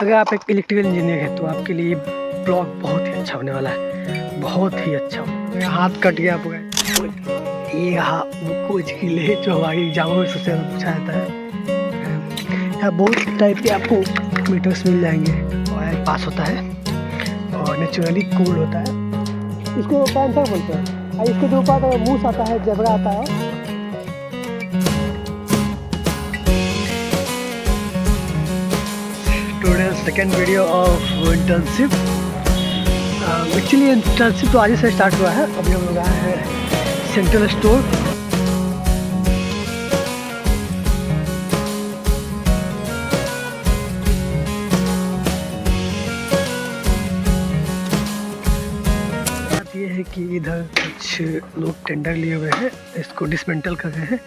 अगर आप एक इलेक्ट्रिकल इंजीनियर हैं तो आपके लिए ब्लॉग बहुत ही अच्छा होने वाला है, बहुत ही अच्छा। मेरा हाथ कट गया पूरा। ये वो कुछ किले जो हमारे एग्जामों में सबसे ज़्यादा पूछा जाता है। यहाँ बहुत टाइप के आपको मीटर्स मिल जाएंगे। ऑयल पास होता है और नेचुरली कूल होता है। इसको पैंसर बोलते हैं। और इसके जो ऊपर मूस आता है, जबरा आता है। Today's second video of internship. Actually internship तो आज ही से स्टार्ट हुआ है। अभी हम लोग आए हैं सेंट्रल स्टोर। बात ये है कि इधर कुछ लोग टेंडर लिए हुए हैं, इसको डिसमेंटल कर रहे हैं।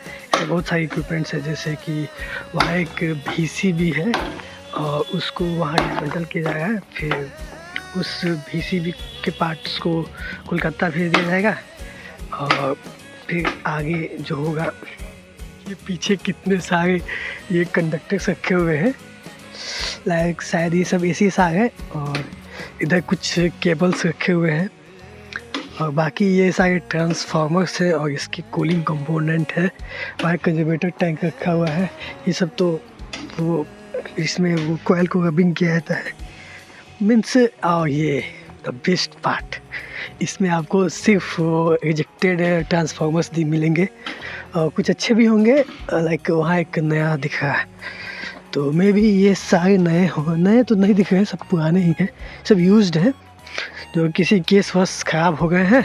बहुत सारे इक्विपमेंट्स है, जैसे कि वहाँ एक VC भी है और उसको वहाँ डिसमेंटल किया जाएगा। फिर उस VCB के पार्ट्स को कोलकाता भेज दिया जाएगा और फिर आगे जो होगा। ये पीछे कितने सारे ये कंडक्टर्स रखे हुए हैं, लाइक शायद ये सब AC आ गए। और इधर कुछ केबल्स रखे हुए हैं और बाकी ये सारे ट्रांसफार्मर्स है और इसकी कूलिंग कंपोनेंट है। वहाँ कंजर्वेटर टैंक रखा हुआ है। ये सब तो वो इसमें वो कोयल को रबिंग किया जाता है मीन्स। और ये द बेस्ट पार्ट, इसमें आपको सिर्फ रिजेक्टेड ट्रांसफार्मर्स मिलेंगे और कुछ अच्छे भी होंगे। लाइक वहाँ एक नया दिख रहा है, तो मे भी ये सारे नए तो नहीं दिख रहे हैं, सब पुराने ही हैं, सब यूज्ड है। जो किसी केस वश ख़राब हो गए हैं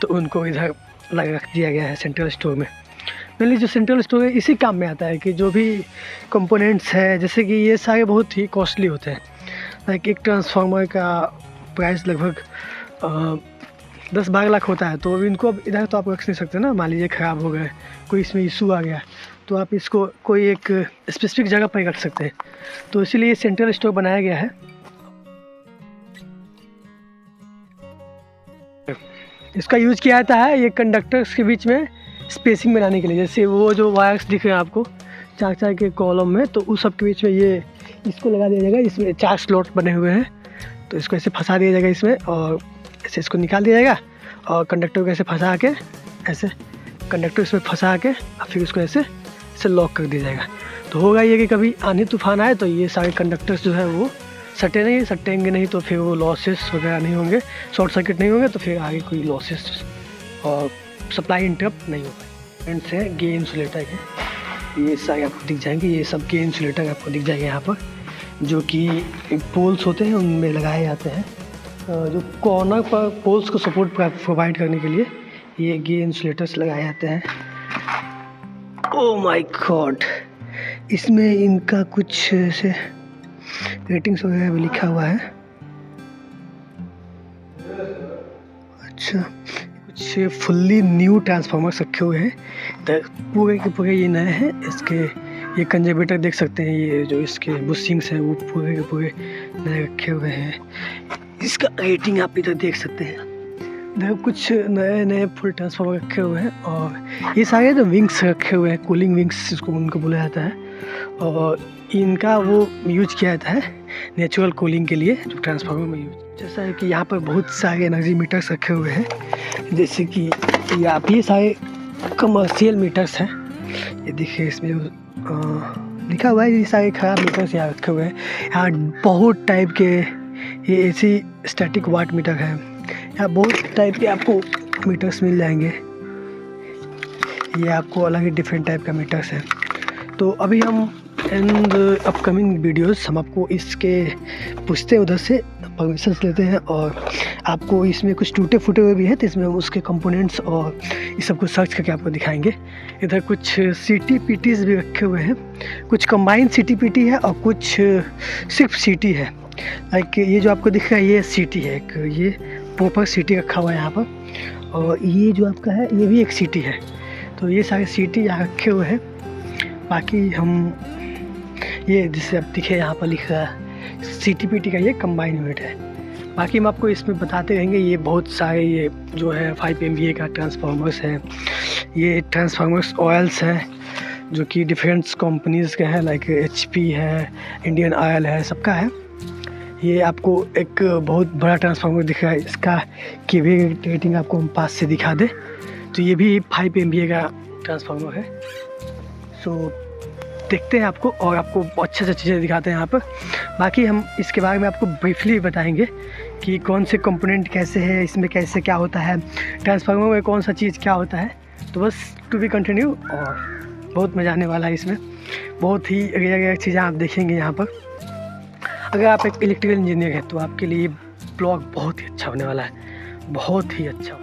तो उनको इधर रख दिया गया है सेंट्रल स्टोर में। मेनली जो सेंट्रल स्टोर है इसी काम में आता है कि जो भी कंपोनेंट्स है, जैसे कि ये सारे बहुत ही कॉस्टली होते हैं। लाइक एक ट्रांसफार्मर का प्राइस लगभग 10-12 लाख होता है। तो इनको अब इधर तो आप रख नहीं सकते ना, मान लीजिए ख़राब हो गए, कोई इसमें इशू आ गया, तो आप इसको कोई एक स्पेसिफिक जगह पर रख सकते हैं। तो इसीलिए सेंट्रल स्टोर बनाया गया है। इसका यूज़ किया जाता है ये कंडक्टर्स के बीच में स्पेसिंग बनाने के लिए। जैसे वो जो वायर्स दिख रहे हैं आपको 4 के कॉलम में, तो उस सब के बीच में ये इसको लगा दिया जाएगा। इसमें 4 स्लॉट बने हुए हैं, तो इसको ऐसे फंसा दिया जाएगा इसमें और ऐसे इसको निकाल दिया जाएगा और कंडक्टर को ऐसे फंसा के, ऐसे कंडक्टर इसमें फंसा के और फिर उसको ऐसे लॉक कर दिया जाएगा। तो होगा ये कि कभी आंधी तूफान आए तो ये सारे कंडक्टर्स जो है वो सटेंगे नहीं, तो फिर वो लॉसेस वगैरह नहीं होंगे, शॉर्ट सर्किट नहीं होंगे, तो फिर आगे कोई लॉसेस और सप्लाई इंटरप्ट नहीं होगा। फ्रेंड्स है गे इंसुलेटर के, ये सारे आपको दिख जाएंगे। ये सब गे इंसुलेटर आपको दिख जाएंगे यहाँ पर, जो कि पोल्स होते हैं उनमें लगाए जाते हैं। जो कॉर्नर पर पोल्स को सपोर्ट प्रोवाइड करने के लिए ये गे इंसुलेटर्स लगाए जाते हैं। ओह माय गॉड, इसमें इनका कुछ ऐसे रेटिंग्स वगैरह भी लिखा हुआ है। अच्छा, कुछ फुल्ली न्यू ट्रांसफार्मर्स रखे हुए हैं, पूरे के पूरे ये नए हैं। इसके ये कंजर्वेटर देख सकते हैं, ये जो इसके बुशिंग्स हैं वो पूरे के पूरे नए रखे हुए हैं। इसका रेटिंग आप इधर देख सकते हैं। इधर कुछ नए फुल ट्रांसफार्मर रखे हुए हैं और ये सारे जो विंग्स रखे हुए हैं, कूलिंग विंग्स इसको उनको बोला जाता है। और इनका वो यूज किया जाता है नेचुरल कूलिंग के लिए, जो ट्रांसफार्मर में यूज। जैसा है कि यहाँ पर बहुत सारे एनर्जी मीटर्स रखे हुए हैं, जैसे कि ये सारे कमर्शियल मीटर्स हैं। ये देखिए इसमें लिखा हुआ है, ये सारे ख़राब मीटर्स यहाँ रखे हुए हैं। यहाँ बहुत टाइप के ये AC स्टैटिक वाट मीटर है। यहाँ बहुत टाइप के आपको मीटर्स मिल जाएंगे। ये आपको अलग ही डिफरेंट टाइप का मीटर्स है। तो अभी हम एंड अपकमिंग वीडियोस हम आपको इसके पूछते हैं, उधर से परमिशंस लेते हैं और आपको इसमें कुछ टूटे फूटे हुए भी हैं, तो इसमें हम उसके कंपोनेंट्स और इस सब को सर्च करके आपको दिखाएंगे। इधर कुछ CTPTs भी रखे हुए हैं, कुछ कंबाइंड CTPT है और कुछ सिर्फ CT है। लाइक ये जो आपको दिख रहा है ये CT है, एक ये प्रॉपर CT रखा हुआ है यहाँ पर। और ये जो आपका है ये भी एक CT है। तो ये सारे CT यहाँ रखे हुए हैं। बाकी हम ये जिससे अब दिखे यहाँ पर लिख रहा है CTPT का ये कंबाइन यूनिट है। बाकी हम आपको इसमें बताते रहेंगे। ये बहुत सारे ये जो है 5 MVA का ट्रांसफार्मर्स है। ये ट्रांसफार्मर्स ऑयल्स हैं जो कि डिफरेंट कंपनीज़ के हैं, लाइक HP है, इंडियन ऑयल है, सबका है। ये आपको एक बहुत बड़ा ट्रांसफार्मर दिख रहा है, इसका केवीए रेटिंग आपको हम पास से दिखा दे तो ये भी 5 MVA का ट्रांसफार्मर है। सो देखते हैं आपको और आपको अच्छे से चीज़ें दिखाते हैं यहाँ पर। बाकी हम इसके बारे में आपको ब्रीफली बताएंगे कि कौन से कंपोनेंट कैसे है, इसमें कैसे क्या होता है, ट्रांसफार्मर में कौन सा चीज़ क्या होता है। तो बस टू बी कंटिन्यू, और बहुत मज़ा आने वाला है इसमें। बहुत ही रेयर चीज़ें आप देखेंगे यहाँ पर। अगर आप एक इलेक्ट्रिकल इंजीनियर हैं तो आपके लिए ब्लॉग बहुत ही अच्छा होने वाला है, बहुत ही अच्छा।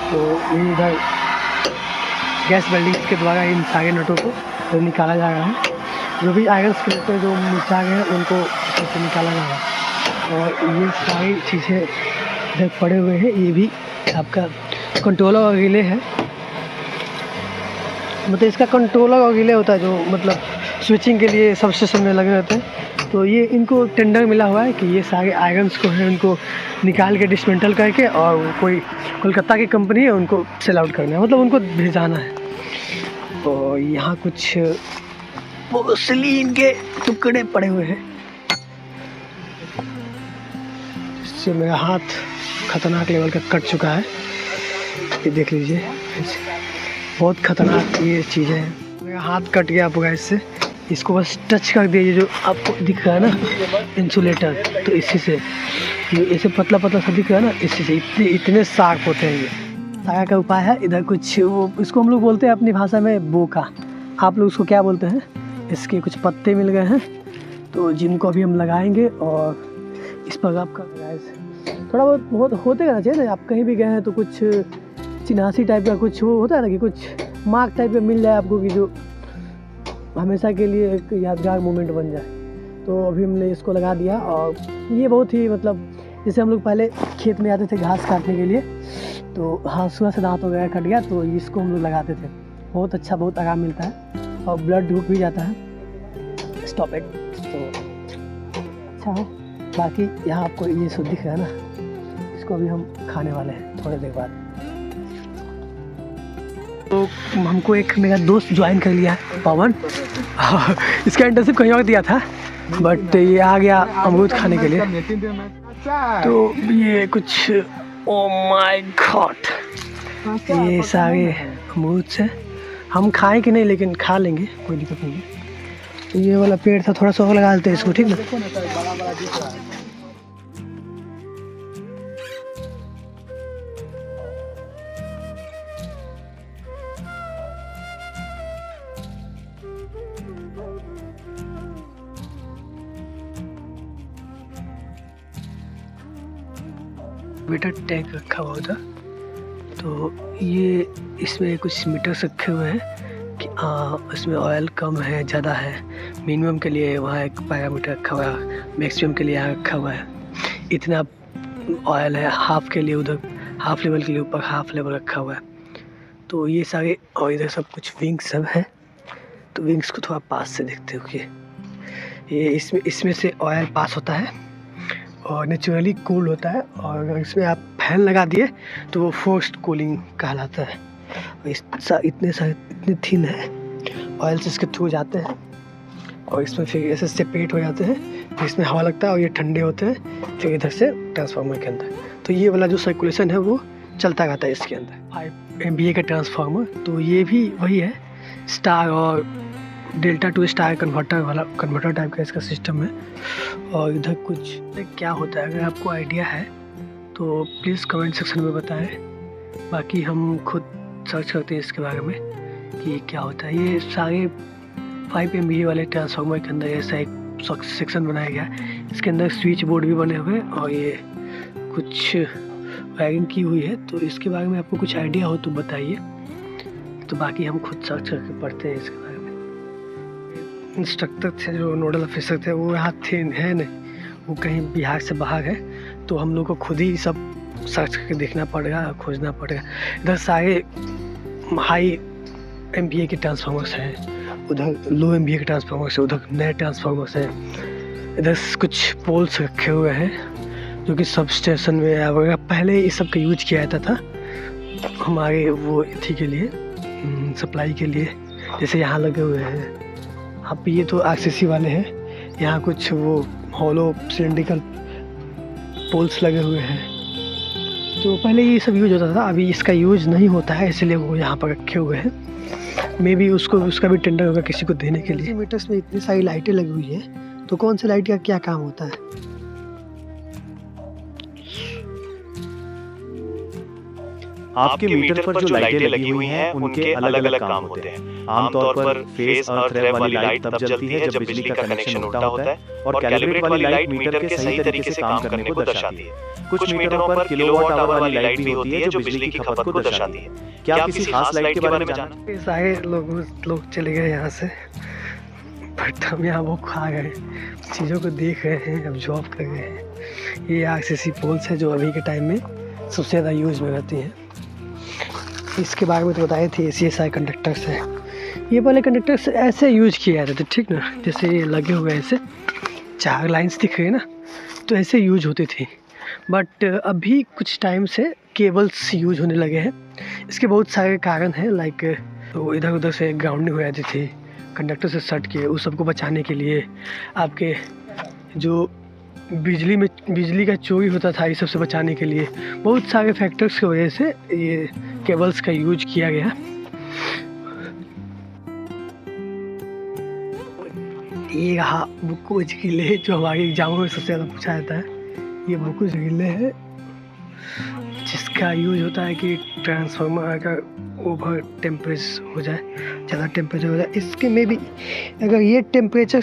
तो ये इधर गैस वेल्डिंग के द्वारा इन सारे नटों को निकाला जा रहा है। जो भी आयरन स्केलेटन जो नीचा गए हैं उनको से निकाला जा रहा है। और ये सारी चीज़ें इधर पड़े हुए हैं। ये भी आपका कंट्रोलर और रिले है, मतलब इसका कंट्रोलर और रिले होता है जो मतलब स्विचिंग के लिए सबस्टेशन में लगे रहते हैं। तो ये इनको टेंडर मिला हुआ है कि ये सारे आयरन्स को है उनको निकाल के डिसमेंटल करके, और कोई कोलकाता की कंपनी है उनको सेल आउट करना है, मतलब उनको भेजाना है। तो यहाँ कुछ पोर्सिलीन के टुकड़े पड़े हुए हैं, इससे मेरा हाथ खतरनाक लेवल का कट चुका है। ये देख लीजिए, बहुत खतरनाक ये चीज़ें हैं। मेरा हाथ कट गया पूरा इससे। इसको बस टच कर दिए, जो आपको दिख रहा है ना इंसुलेटर, तो इसी से ये ऐसे पतला पतला सा दिख रहा है ना, इसी से इतने शार्प होते हैं ये। सारा का उपाय है इधर कुछ, वो इसको हम लोग बोलते हैं अपनी भाषा में बोका, आप लोग उसको क्या बोलते हैं। इसके कुछ पत्ते मिल गए हैं तो जिनको अभी हम लगाएंगे, और इस पर आपका थोड़ा बहुत होते रहना चाहिए ना। आप कहीं भी गए हैं तो कुछ चिन्हासी टाइप का कुछ वो होता है ना, कि कुछ मार्क टाइप का मिल जाए आपको, कि जो हमेशा के लिए एक यादगार मोमेंट बन जाए। तो अभी हमने इसको लगा दिया, और ये बहुत ही मतलब जैसे हम लोग पहले खेत में आते थे घास काटने के लिए, तो हाँसुआ से दांत वगैरह कट गया तो इसको हम लोग लगाते थे। बहुत अच्छा, बहुत आराम मिलता है और ब्लड रुक भी जाता है। Stop it. तो अच्छा है। बाकी यहाँ आपको ये सब दिख रहा है ना, इसको अभी हम खाने वाले हैं थोड़ी देर बाद। तो हमको एक मेरा दोस्त ज्वाइन कर लिया है, पवन। इसका इंटर्नशिप कहीं और दिया था, बट ये आ गया अमरूद खाने के लिए। तो ये कुछ, ओ माय गॉड, ये सारे अमरूद से हम खाएं कि नहीं, लेकिन खा लेंगे, कोई दिक्कत नहीं है। तो ये वाला पेड़ था, थोड़ा सा और लगा देते हैं इसको, ठीक ना। मीटर टैग रखा हुआ था, तो ये इसमें कुछ मीटर्स रखे हुए हैं कि इसमें ऑयल कम है ज़्यादा है। मिनिमम के लिए वहाँ एक पैरामीटर रखा हुआ है, मैक्सिमम के लिए यहाँ रखा हुआ है इतना ऑयल है। हाफ के लिए उधर, हाफ लेवल के लिए ऊपर हाफ लेवल रखा हुआ है। तो ये सारे, और इधर सब कुछ विंग्स सब है। तो विंग्स को थोड़ा पास से देखते हो कि ये इसमें से ऑयल पास होता है और नेचुरली कूल होता है, और अगर इसमें आप फैन लगा दिए तो वो फोर्स्ड कूलिंग कहलाता है। इतने थिन है, ऑयल से इसके थ्रू जाते हैं और इसमें फिर ऐसे सेपरेट हो जाते हैं, फिर इसमें हवा लगता है और ये ठंडे होते हैं, फिर इधर से ट्रांसफार्मर के अंदर। तो ये वाला जो सर्कुलेशन है वो चलता रहता है इसके अंदर। 5 MVA का ट्रांसफार्मर, तो ये भी वही है, स्टार और delta two star converter type का इसका सिस्टम है। और इधर कुछ क्या होता है, अगर आपको आइडिया है तो प्लीज़ कमेंट सेक्शन में बताएं। बाकी हम खुद सर्च करते हैं इसके बारे में कि क्या होता है। ये सारे 5 MVA वाले ट्रांसफार्मर के अंदर ऐसा एक सेक्शन बनाया गया है। इसके अंदर स्विच बोर्ड भी बने हुए हैं और ये कुछ वायरिंग की हुई है। तो इसके बारे में आपको कुछ आइडिया हो तो बताइए। तो बाकी हम खुद सर्च करके पढ़ते हैं इसके बारे में। इंस्ट्रक्टर थे जो नोडल ऑफिसर थे, वो यहाँ थे है नहीं, वो कहीं बिहार से बाहर है। तो हम लोग को खुद ही सब सर्च करके देखना पड़ेगा, खोजना पड़ेगा। इधर सारे हाई MVA के ट्रांसफार्मर्स हैं, उधर लो MVA के ट्रांसफार्मर्स हैं, उधर नए ट्रांसफार्मर्स हैं। इधर कुछ पोल्स रखे हुए हैं जो कि सब स्टेशन में अगर पहले इस सब का यूज किया जाता था हमारे वो थी के लिए, सप्लाई के लिए। जैसे यहाँ लगे हुए हैं, अब ये तो RCC वाले हैं, यहाँ कुछ वो हॉलो सिलिंड्रिकल पोल्स लगे हुए हैं। तो पहले ये सब यूज होता था, अभी इसका यूज नहीं होता है, इसलिए वो यहाँ पर रखे हुए हैं। मे बी उसको उसका भी टेंडर होगा किसी को देने के लिए। मीटर्स में इतनी सारी लाइटें लगी हुई है, तो कौन सी लाइट का क्या काम होता है? आपके मीटर पर जो लाइटें लगी हुई हैं उनके अलग अलग काम होते हैं। आमतौर पर फेज अर्थ रेव वाली लाइट तब जलती है जब बिजली का कनेक्शन उल्टा होता है, और कैलिब्रेट वाली लाइट मीटर के सही तरीके से काम करने को दर्शाती है। कुछ मीटरों पर किलोवाट आवर वाली लाइट भी होती है जो बिजली की खपत को दर्शाती है। क्या आप किसी खास लाइट के बारे में जानते हैं? सारे लोग चले गए यहाँ से, बट हम यहाँ वो खा गए, चीज़ों को देख रहे हैं, अब जॉब कर रहे हैं। ये आरसीसी पोल्स है जो अभी के टाइम में सबसे ज़्यादा यूज़ में रहती हैं। इसके बारे में तो बताए थे, ACSI कंडक्टर्स है। ये पहले कंडक्टर्स ऐसे यूज किए जाते थे, ठीक ना, जैसे ये लगे हुए ऐसे 4 लाइंस दिख रही है ना, तो ऐसे यूज होती थी। बट अभी कुछ टाइम से केबल्स यूज होने लगे हैं। इसके बहुत सारे कारण हैं, लाइक तो इधर उधर से ग्राउंडिंग हो जाती थी कंडक्टर से सट के, उस सबको बचाने के लिए, आपके जो बिजली का चोरी होता था, ये सबसे बचाने के लिए बहुत सारे फैक्टर्स की वजह से ये केबल्स का यूज किया गया। ये रहा बुकुज रिले, जो हमारे एग्जामों में सबसे ज़्यादा पूछा जाता है। ये बुकुज रिले है जिसका यूज होता है कि ट्रांसफार्मर अगर ओवर टेम्परेचर हो जाए, ज़्यादा टेम्परेचर हो जाए, इसके में भी अगर ये टेम्परेचर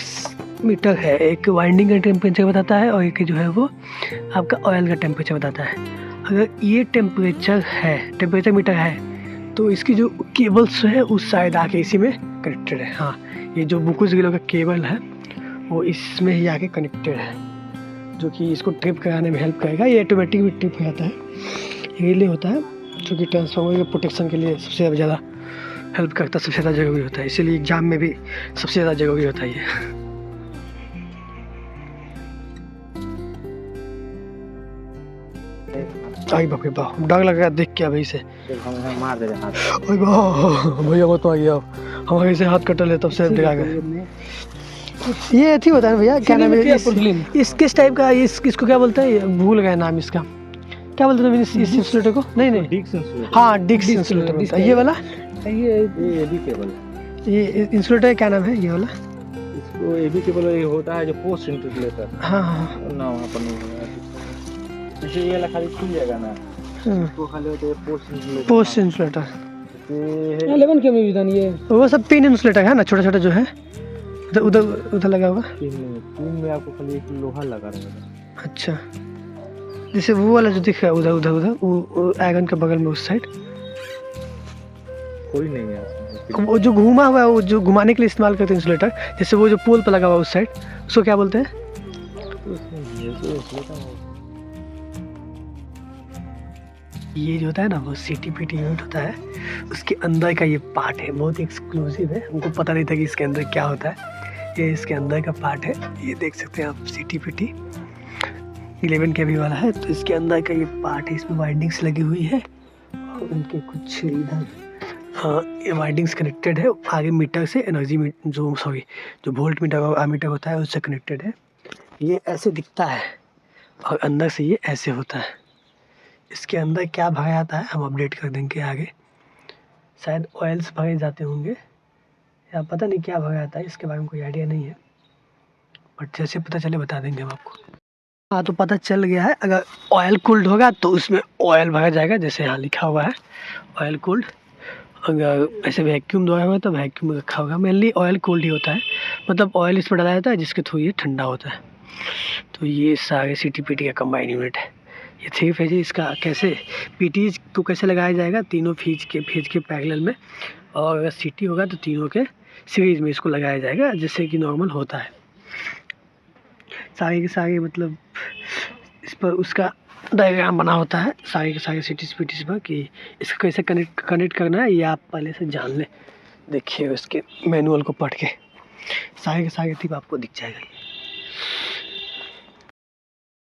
मीटर है, एक वाइंडिंग का टेम्परेचर बताता है और एक जो है वो आपका ऑयल का टेम्परेचर बताता है। अगर ये टेम्परेचर मीटर है तो इसकी जो केबल्स है उस साइड आके इसी में कनेक्टेड है। हाँ, ये जो बुकुज रिले का केबल है वो इसमें ही आके कनेक्टेड है, जो कि इसको ट्रिप कराने में हेल्प करेगा। ये ऑटोमेटिक भी ट्रिप हो जाता है, रिले होता है जो कि ट्रांसफार्मर के प्रोटेक्शन के लिए सबसे ज़्यादा हेल्प करता है, सबसे ज़्यादा ज़रूरी होता है, इसीलिए एग्जाम में भी सबसे ज़्यादा ज़रूरी होता है ये। आई बाप रे बाप, डर लग रहा देख के अभी से, मार दे हाथ। भैया मत आइए आप, हमारे से हाथ कटल है तब से डरा गए। ये थी होता है भैया, क्या नाम है इस किस टाइप का, इसको क्या बोलते हैं, भूल गए नाम इसका, क्या बोलते हैं इस इंसुलेटर को? नहीं हाँ, डिक्स इंसुलेटर बोलता है। ये वाला ये एबी केबल, ये इंसुलेटर क्या नाम है ये वाला? इसको एबी केबल ये होता है जो पोस्ट इंसुलेटर। हाँ ना वहाँ पर नहीं है, जैसे ये वाला खाली खुल जाएगा ना, इसको खाली होता है पोस्ट इंसुलेटर। ये 11 के में भी दान, ये वो सब पिन इंसुलेटर है ना, छोटा छोटा जो है उधर लगा होगा। पिन में आपको खाली एक लोहा लगा रहेगा। अच्छा, जैसे वो वाला जो दिख रहा है उधर वो आयरन के बगल में उस साइड कोई नहीं है। वो जो घूमा हुआ है, वो जो घुमाने के लिए इस्तेमाल करते हैं इंसुलेटर, जैसे वो जो पोल पर लगा हुआ है उस साइड, उसको क्या बोलते हैं? ये जो होता है ना वो CTPT यूनिट होता है, उसके अंदर का ये पार्ट है, बहुत एक्सक्लूसिव है, हमको पता नहीं था कि इसके अंदर क्या होता है। ये इसके अंदर का पार्ट है, ये देख सकते हैं आप, CTPT 11 kV वाला है, तो इसके अंदर का ये पार्ट है, इसमें वाइंडिंग्स लगी हुई है और उनके कुछ इधर, हाँ, ये वाइंडिंग्स कनेक्टेड है आगे मीटर से, एनर्जी जो वोल्ट मीटर और आमीटर होता है उससे कनेक्टेड है। ये ऐसे दिखता है और अंदर से ये ऐसे होता है। इसके अंदर क्या भरा जाता है हम अपडेट कर देंगे आगे, शायद ऑयल्स भरे जाते होंगे या पता नहीं क्या भरा जाता है, इसके बारे में कोई आइडिया नहीं है, बट जैसे पता चले बता देंगे हम आपको। हाँ, तो पता चल गया है, अगर ऑयल कूल्ड होगा तो उसमें ऑयल भरा जाएगा, जैसे यहाँ लिखा हुआ है ऑयल कूल्ड। अगर ऐसे वैक्यूम द्वारा हुआ तो वैक्यूम में रखा होगा, मेनली ऑयल कूल्ड ही होता है, मतलब ऑयल इस पर डाला जाता है जिसके थ्रू ये ठंडा होता है। तो ये सारे CTPT का कंबाइन यूनिट है। ये 3 फेज है, इसका कैसे PTs को कैसे लगाया जाएगा, तीनों फेज के पैरेलल में, और अगर CT होगा तो तीनों के सीरीज में इसको लगाया जाएगा, जैसे कि नॉर्मल होता है। सारे के सारे मतलब इस पर उसका डायग्राम बना होता है सारे के सारे CTs पर, कि इसको कैसे कनेक्ट करना है, ये आप पहले से जान लें। देखिए उसके मैनुअल को पढ़ के सारे के सारे टिप आपको दिख जाएगा।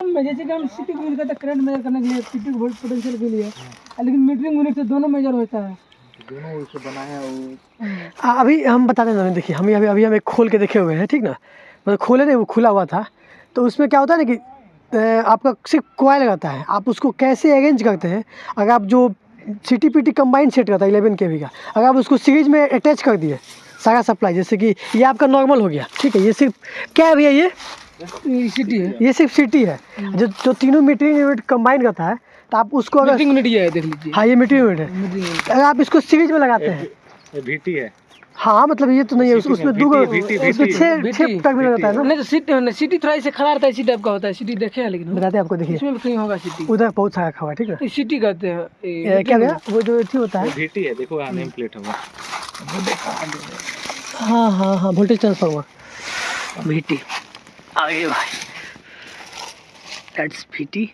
जैसे कि हम CT को यूज करते हैं करंट मेजर करने के लिए, CT को वोल्ट पोटेंशियल के लिए, लेकिन मीटरिंग यूनिट से दोनों मेजर होता है। दोनों उसे बनाया वो। अभी हम बताते हैं, देखिए हम अभी हम एक खोल के देखे हुए हैं, ठीक ना, मतलब खोले नहीं, वो खुला हुआ था। तो उसमें क्या होता है ना कि आपका सिर्फ कॉइल रहता है, आप उसको कैसे अरेंज करते हैं। अगर आप जो CTPT कंबाइन सेट रहता है 11 kV का, अगर आप उसको सीरीज में अटैच कर दिए सारा सप्लाई, जैसे कि ये आपका नॉर्मल हो गया, ठीक है, ये सिर्फ क्या है भैया, ये सिटी है, ये सिर्फ सिटी है। जो तीनों मीटरिंग यूनिट कंबाइन करता है, तो आप उसको अगर मीटिंग यूनिट ये है, देख लीजिए। हाँ, ये मीटरिंग यूनिट है। मीटिंग यूनिट अगर आप इसको सीरीज में लगाते हैं, ये VT है। हाँ मतलब ये तो नहीं है, उसमें दो छः टर्मिनल रहता है ना। नहीं तो सिटी थोड़ा ऐसे खड़ा रहता है, इसी टाइप का होता है। सिटी देखे हैं, लेकिन बताते हैं आपको, देखिए इसमें भी कहीं होगा सिटी। उधर बहुत सारा खवा है, ठीक है। तो सिटी कहते हैं क्या भैया, वो जो ठीक होता है, VT है, देखो यहाँ नेम प्लेट होगा। हाँ हाँ हाँ, वोल्टेज ट्रांसफार्मर VT आगे भाई, दैट्स VT।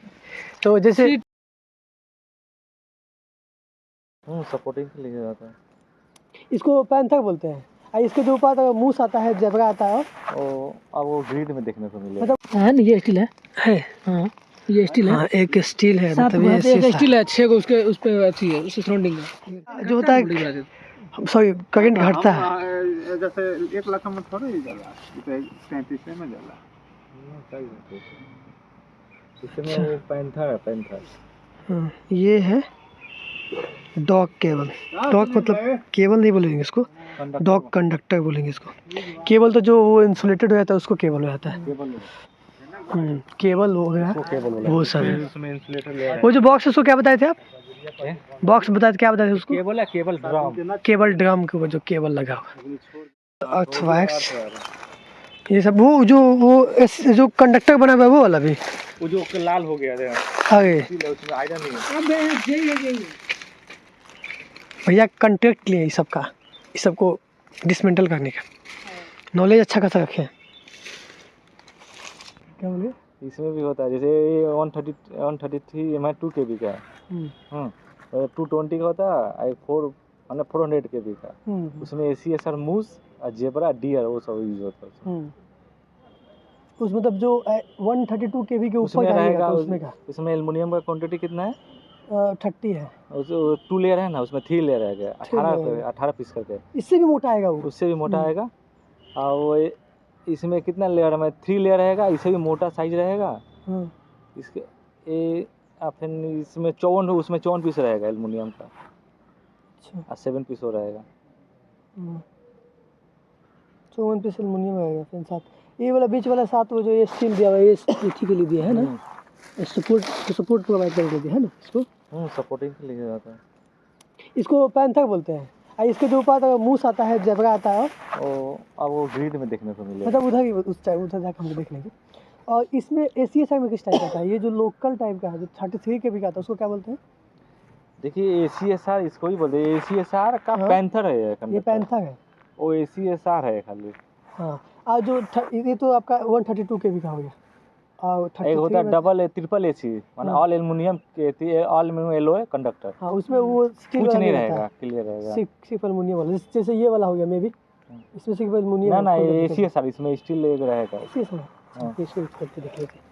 तो जैसे सपोर्टिंग के लिए जाता है। इसको पैंथर बोलते हैं, और इसके जो ऊपर मूस आता है, जबरा आता है, अब वो ग्रिड में देखने को मिलेगा। मतलब है ना, ये स्टील है हाँ, ये स्टील है। हाँ, एक स्टील है, मतलब ये एक स्टील है, 6 को उसके उस पे अच्छी है, उसके सराउंडिंग में जो होता है, सॉरी करंट घटता है। जैसे 1 लाख में थोड़ा ही जाला, 33 में जाला। इसमें वो पैंथर है, पैंथर। हाँ, ये है डॉग केबल। डॉग मतलब केबल नहीं बोलेंगे इसको, डॉग कंडक्टर बोलेंगे इसको। केबल तो जो वो इंसुलेटेड हो जाता है उसको केबल हो जाता है। केबल हो गया बहुत सारे। उसमें इंसुलेटर ले वो जो बॉक्स है उसको क्या बताए थे आप? बॉक्स बताए थे, क्या बताए थे उसको? केबल है, केबल ड्रम। केबल ड्रम के ऊपर जो केबल लगा हुआ, अर्थवैक्स, ये सब। वो जो कंडक्टर बना हुआ है वो वाला भी, वो जो लाल हो गया है, आगे उसमें आयरन नहीं है। भैया कंट्रैक्ट लिए इस सबको डिसमेंटल करने का, नॉलेज अच्छा खासा रखे। क्या बोले? इसमें भी होता है, जैसे ये 133 MI 2 kb का है, 220 का होता है, 400 kb का। उसमें ACSR मूस और जेबरा डियर वो सब यूज होता है। उस मतलब जो 132 kV के ऊपर उसमें जाएगा रहेगा, तो उसमें का इसमें एल्युमिनियम का क्वांटिटी कितना है? 30 है। उस 2 लेयर है ना, उसमें 3 लेयर है, 18 पीस करके। इससे भी मोटा आएगा वो, उससे भी मोटा आएगा। और वो इसमें कितना लेयर है? 3 लेयर रहेगा, इससे भी मोटा साइज रहेगा। इसके फिर इसमें 54 पीस रहेगा एल्युमिनियम का। अच्छा, और 7 पीस हो रहेगा। 54 पीस एल्युमिनियम रहेगा। फिर साथ ये वाला बीच वाला साथ वो जो ये स्टील दिया हुआ है, ये ठीक के लिए दिया है ना, सपोर्ट प्रोवाइड करके दिया है ना इसको। सपोर्टिंग के लिए जाता है। इसको पैंथर बोलते हैं, और इसके जो ऊपर मूस आता है, जबरा आता है, अब वो ग्रिड में देखने को मिलेगा। मतलब उधर ही उस टाइम उधर जाकर हमको देख लेंगे। और इसमें ACSR में किस टाइप का था? ये जो लोकल टाइप का है, जो 33 kV का था, उसको क्या बोलते हैं? देखिए ACSR इसको ही बोलते हैं। ACSR का पैंथर है ये पैंथर है, वो ACSR है खाली। हाँ। और जो ये तो आपका 132 kV का हो गया। और एक होता है डबल ट्रिपल AC, माने ऑल एल्युमिनियम के ऑल एल्युमिनियम एलॉय कंडक्टर। हाँ, उसमें वो स्टील कुछ वाला नहीं रहता रहेगा, है, क्लियर रहेगा। सिर्फ एल्युमिनियम वाला, जैसे ये वाला हो गया, मे बी इसमें सिर्फ एल्युमिनियम ना ACSR इसमें स्टील रहेगा। हाँ, इसको यूज करके देख लेते हैं,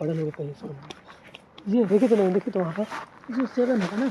पढ़ा लोगे पहले इसको। जी देखे तो नहीं, देखे तो वहाँ पर जो 7 होगा ना।